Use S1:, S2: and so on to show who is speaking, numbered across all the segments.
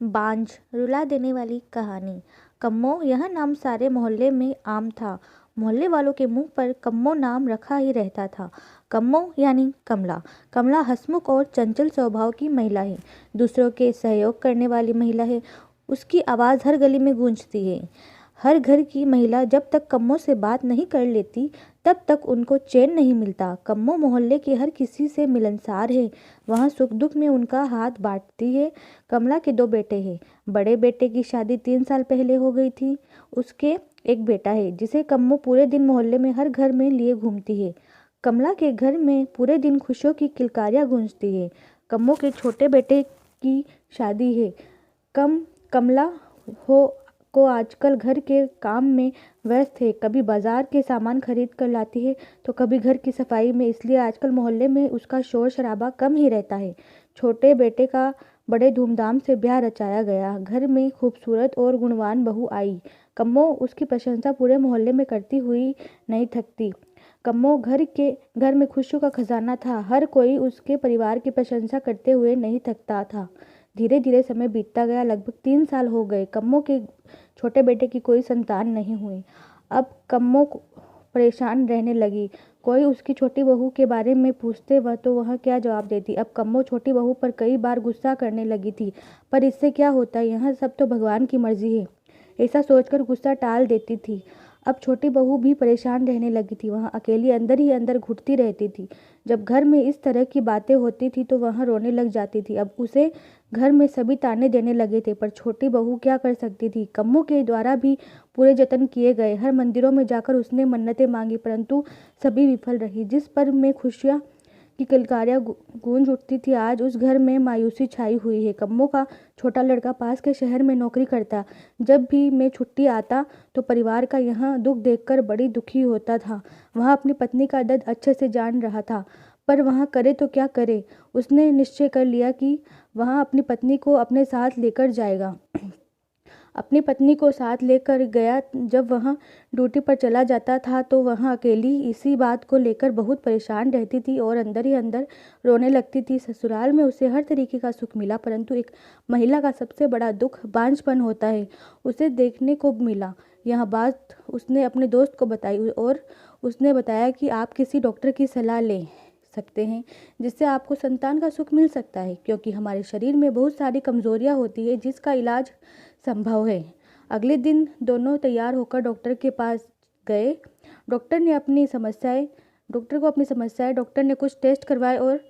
S1: बांझ रुला देने वाली कहानी। कम्मो यह नाम सारे मोहल्ले में आम था। मोहल्ले वालों के मुंह पर कम्मो नाम रखा ही रहता था। कम्मो यानी कमला। कमला हंसमुख और चंचल स्वभाव की महिला है। दूसरों के सहयोग करने वाली महिला है। उसकी आवाज़ हर गली में गूंजती है। हर घर की महिला जब तक कम्मो से बात नहीं कर लेती तब तक उनको चैन नहीं मिलता। कम्मो मोहल्ले के हर किसी से मिलनसार है। वहाँ सुख दुख में उनका हाथ बांटती है। कमला के 2 बेटे हैं। बड़े बेटे की शादी 3 साल पहले हो गई थी। उसके एक बेटा है जिसे कम्मो पूरे दिन मोहल्ले में हर घर में लिए घूमती है। कमला के घर में पूरे दिन खुशियों की किलकारियाँ गूंजती है। कम्मो के छोटे बेटे की शादी है। कमला हो को आजकल घर के काम में व्यस्त है। कभी बाजार के सामान खरीद कर लाती है तो कभी घर की सफाई में, इसलिए आजकल मोहल्ले में उसका शोर शराबा कम ही रहता है। छोटे बेटे का बड़े धूमधाम से ब्याह रचाया गया। घर में खूबसूरत और गुणवान बहू आई। कम्मो उसकी प्रशंसा पूरे मोहल्ले में करती हुई नहीं थकती। कम्मो घर में खुशियों का खजाना था। हर कोई उसके परिवार की प्रशंसा करते हुए नहीं थकता था। धीरे धीरे समय बीतता गया। लगभग 3 साल हो गए। कम्मो के छोटे बेटे की कोई संतान नहीं हुई। अब कम्मो परेशान रहने लगी। कोई उसकी छोटी बहू के बारे में पूछते वह क्या जवाब देती। अब कम्मो छोटी बहू पर कई बार गुस्सा करने लगी थी, पर इससे क्या होता है, यह सब तो भगवान की मर्जी है, ऐसा सोचकर गुस्सा टाल देती थी। अब छोटी बहू भी परेशान रहने लगी थी। वह अकेली अंदर ही अंदर घुटती रहती थी। जब घर में इस तरह की बातें होती थी तो वह रोने लग जाती थी। अब उसे घर में सभी ताने देने लगे थे, पर छोटी बहू क्या कर सकती थी। कम्मो के द्वारा भी पूरे जतन किए गए। हर मंदिरों में जाकर उसने मन्नतें मांगी, परंतु सभी विफल रही। जिस पर में खुशियाँ की किलकारियाँ गूंज उठती थी, आज उस घर में मायूसी छाई हुई है। कम्मो का छोटा लड़का पास के शहर में नौकरी करता। जब भी मैं छुट्टी आता तो परिवार का यहाँ दुख देखकर बड़ी दुखी होता था। वह अपनी पत्नी का दर्द अच्छे से जान रहा था, पर वह करे तो क्या करे। उसने निश्चय कर लिया कि वह अपनी पत्नी को अपने साथ लेकर जाएगा। अपनी पत्नी को साथ लेकर गया। जब वह ड्यूटी पर चला जाता था तो वह अकेली इसी बात को लेकर बहुत परेशान रहती थी और अंदर ही अंदर रोने लगती थी। ससुराल में उसे हर तरीके का सुख मिला, परंतु एक महिला का सबसे बड़ा दुख बांझपन होता है, उसे देखने को मिला। यह बात उसने अपने दोस्त को बताई और उसने बताया कि आप किसी डॉक्टर की सलाह ले सकते हैं, जिससे आपको संतान का सुख मिल सकता है, क्योंकि हमारे शरीर में बहुत सारी कमजोरियां होती है जिसका इलाज संभव है। अगले दिन दोनों तैयार होकर डॉक्टर के पास गए। डॉक्टर को अपनी समस्याएं डॉक्टर ने कुछ टेस्ट करवाए और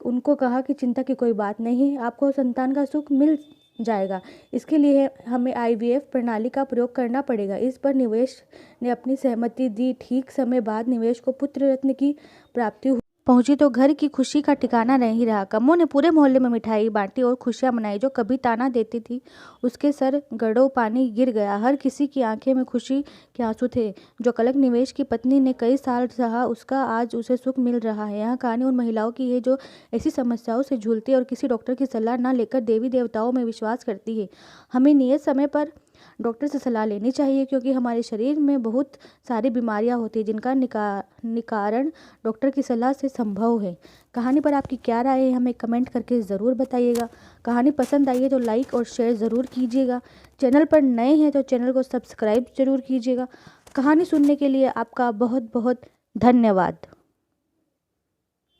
S1: उनको कहा कि चिंता की कोई बात नहीं है, आपको संतान का सुख मिल जाएगा। इसके लिए हमें IVF प्रणाली का प्रयोग करना पड़ेगा। इस पर निवेश ने अपनी सहमति दी। ठीक समय बाद निवेश को पुत्र रत्न की प्राप्ति पहुंची तो घर की खुशी का ठिकाना नहीं रहा। कम्मो ने पूरे मोहल्ले में मिठाई बांटी और खुशियां मनाई। जो कभी ताना देती थी उसके सर गड़ों पानी गिर गया। हर किसी की आंखें में खुशी के आंसू थे। जो कलंक निवेश की पत्नी ने कई साल सहा, उसका आज उसे सुख मिल रहा है। यह कहानी उन महिलाओं की है जो ऐसी समस्याओं से झूलती है और किसी डॉक्टर की सलाह न लेकर देवी देवताओं में विश्वास करती है। हमें नियत समय पर डॉक्टर से सलाह लेनी चाहिए, क्योंकि हमारे शरीर में बहुत सारी बीमारियां होती हैं जिनका निवारण डॉक्टर की सलाह से संभव है। कहानी पर आपकी क्या राय है, हमें कमेंट करके ज़रूर बताइएगा। कहानी पसंद आई है तो लाइक और शेयर ज़रूर कीजिएगा। चैनल पर नए हैं तो चैनल को सब्सक्राइब ज़रूर कीजिएगा। कहानी सुनने के लिए आपका बहुत बहुत धन्यवाद।